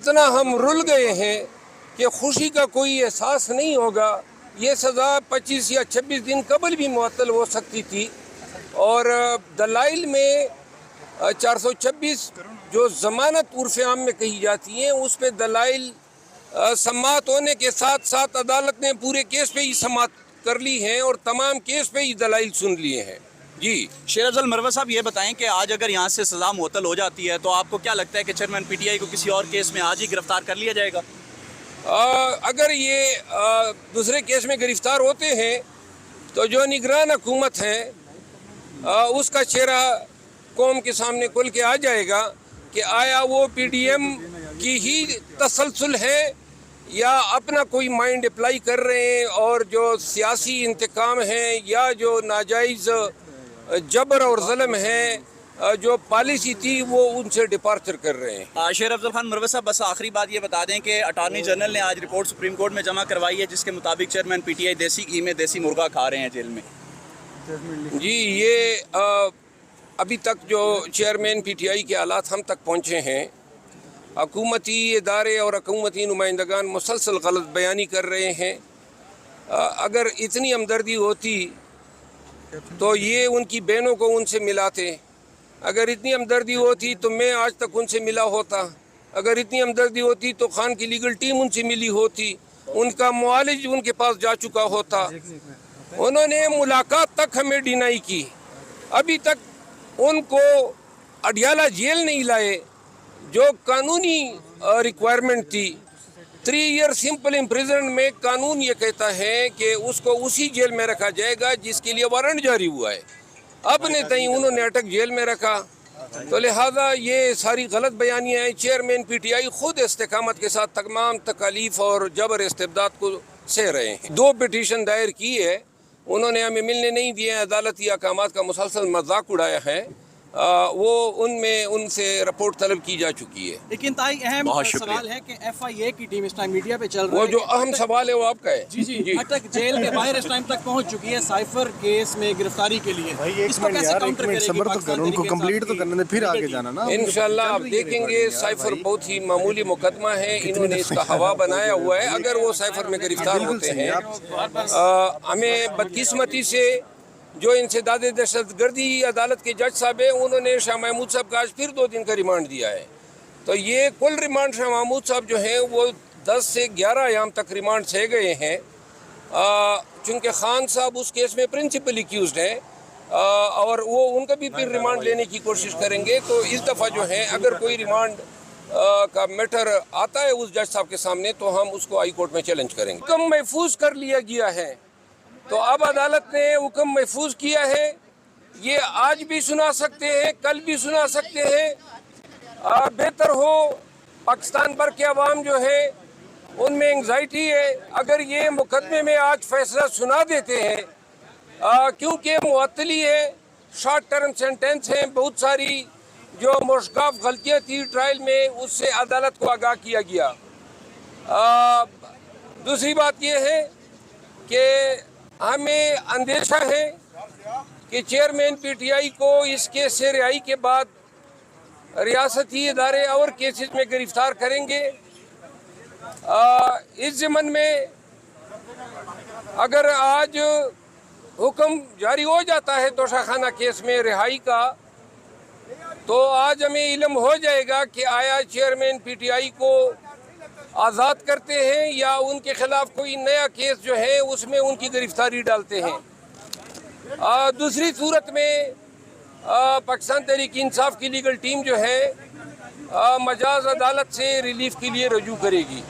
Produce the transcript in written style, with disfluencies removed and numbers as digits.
اتنا ہم رل گئے ہیں کہ خوشی کا کوئی احساس نہیں ہوگا. یہ سزا 25 یا 26 دن قبل بھی معطل ہو سکتی تھی. اور دلائل میں 426 جو ضمانت عرف عام میں کہی جاتی ہیں اس پہ دلائل سماعت ہونے کے ساتھ ساتھ عدالت نے پورے کیس پہ ہی سماعت کر لی ہیں اور تمام کیس پہ ہی دلائل سن لیے ہیں. جی شیر افضل مروت صاحب یہ بتائیں کہ آج اگر یہاں سے سزا معطل ہو جاتی ہے تو آپ کو کیا لگتا ہے کہ چیئرمین پی ٹی آئی کو کسی اور کیس میں آج ہی گرفتار کر لیا جائے گا؟ اگر یہ دوسرے کیس میں گرفتار ہوتے ہیں تو جو نگران حکومت ہے اس کا چہرہ قوم کے سامنے کھل کے آ جائے گا کہ آیا وہ پی ڈی ایم کی ہی تسلسل ہے یا اپنا کوئی مائنڈ اپلائی کر رہے ہیں اور جو سیاسی انتقام ہے یا جو ناجائز جبر اور ظلم ہے جو پالیسی تھی وہ ان سے ڈپارچر کر رہے ہیں. شیر افضل خان مروت صاحب بس آخری بات یہ بتا دیں کہ اٹارنی جنرل نے آج رپورٹ سپریم کورٹ میں جمع کروائی ہے جس کے مطابق چیئرمین پی ٹی آئی دیسی گھی میں دیسی مرغا کھا رہے ہیں جیل میں. جی یہ ابھی تک جو چیئرمین پی ٹی آئی کے حالات ہم تک پہنچے ہیں حکومتی ادارے اور حکومتی نمائندگان مسلسل غلط بیانی کر رہے ہیں. اگر اتنی ہمدردی ہوتی تو یہ ان کی بہنوں کو ان سے ملاتے. اگر اتنی ہمدردی ہوتی تو میں آج تک ان سے ملا ہوتا. اگر اتنی ہمدردی ہوتی تو خان کی لیگل ٹیم ان سے ملی ہوتی. ان کا معالج ان کے پاس جا چکا ہوتا. انہوں نے ملاقات تک ہمیں ڈینائی کی. ابھی تک ان کو اڈیالہ جیل نہیں لائے جو قانونی ریکوائرمنٹ تھی. 3 ایئر سمپل امپریزنمنٹ میں قانون یہ کہتا ہے کہ اس کو اسی جیل میں رکھا جائے گا جس کے لیے وارنٹ جاری ہوا ہے. اپنے تئیں انہوں نے اٹک جیل میں رکھا. تو لہذا یہ ساری غلط بیانیاں ہیں. چیئرمین پی ٹی آئی خود استقامت کے ساتھ تمام تکالیف اور جبر استبداد کو سہ رہے ہیں. 2 پٹیشن دائر کی ہے انہوں نے ہمیں ملنے نہیں دیے. عدالتی احکامات کا مسلسل مذاق اڑایا ہے. وہ ان سے رپورٹ طلب کی جا چکی ہے. لیکن تائی اہم سوال ہے کہ ایف آئی اے کی ٹیم اس ٹائم میڈیا پہ چل رہی ہے. وہ جو اہم سوال ہے وہ آپ کا ہے. جی اٹک جیل کے باہر اس ٹائم تک پہنچ چکی ہے سائفر کیس میں گرفتاری کے لیے. اس کو کیسے کاؤنٹر کرے گی پاکستان؟ ان کو کمپلیٹ تو کرنے پھر آگے جانا نا. انشاءاللہ آپ دیکھیں گے سائفر بہت ہی معمولی مقدمہ ہے. انہوں نے اس کا ہوا بنایا ہوا ہے. اگر وہ سائفر میں گرفتار ہوتے ہیں ہمیں بدقسمتی سے جو انسداد دہشت گردی عدالت کے جج صاحب ہیں انہوں نے شاہ محمود صاحب کا آج پھر 2 دن کا ریمانڈ دیا ہے. تو یہ کل ریمانڈ شاہ محمود صاحب جو ہیں وہ 10 سے 11 ایام تک ریمانڈ سے گئے ہیں. چونکہ خان صاحب اس کیس میں پرنسپل ایکیوزڈ ہیں اور وہ ان کا بھی پھر ریمانڈ لینے کی کوشش کریں گے. تو اس دفعہ جو ہے اگر کوئی ریمانڈ کا میٹر آتا ہے اس جج صاحب کے سامنے تو ہم اس کو ہائی کورٹ میں چیلنج کریں گے. حکم محفوظ کر لیا گیا ہے تو اب عدالت نے حکم محفوظ کیا ہے. یہ آج بھی سنا سکتے ہیں کل بھی سنا سکتے ہیں. بہتر ہو پاکستان بھر کے عوام جو ہے ان میں انگزائٹی ہے. اگر یہ مقدمے میں آج فیصلہ سنا دیتے ہیں کیونکہ معطلی ہے شارٹ ٹرم سینٹنس ہیں. بہت ساری جو مشکاف غلطیاں تھی ٹرائل میں اس سے عدالت کو آگاہ کیا گیا. دوسری بات یہ ہے کہ ہمیں اندیشہ ہے کہ چیئرمین پی ٹی آئی کو اس کیس سے رہائی کے بعد ریاستی ادارے اور کیسز میں گرفتار کریں گے. اس ضمن میں اگر آج حکم جاری ہو جاتا ہے توشہ خانہ کیس میں رہائی کا تو آج ہمیں علم ہو جائے گا کہ آیا چیئرمین پی ٹی آئی کو آزاد کرتے ہیں یا ان کے خلاف کوئی نیا کیس جو ہے اس میں ان کی گرفتاری ڈالتے ہیں. دوسری صورت میں پاکستان تحریک انصاف کی لیگل ٹیم جو ہے مجاز عدالت سے ریلیف کے لیے رجوع کرے گی.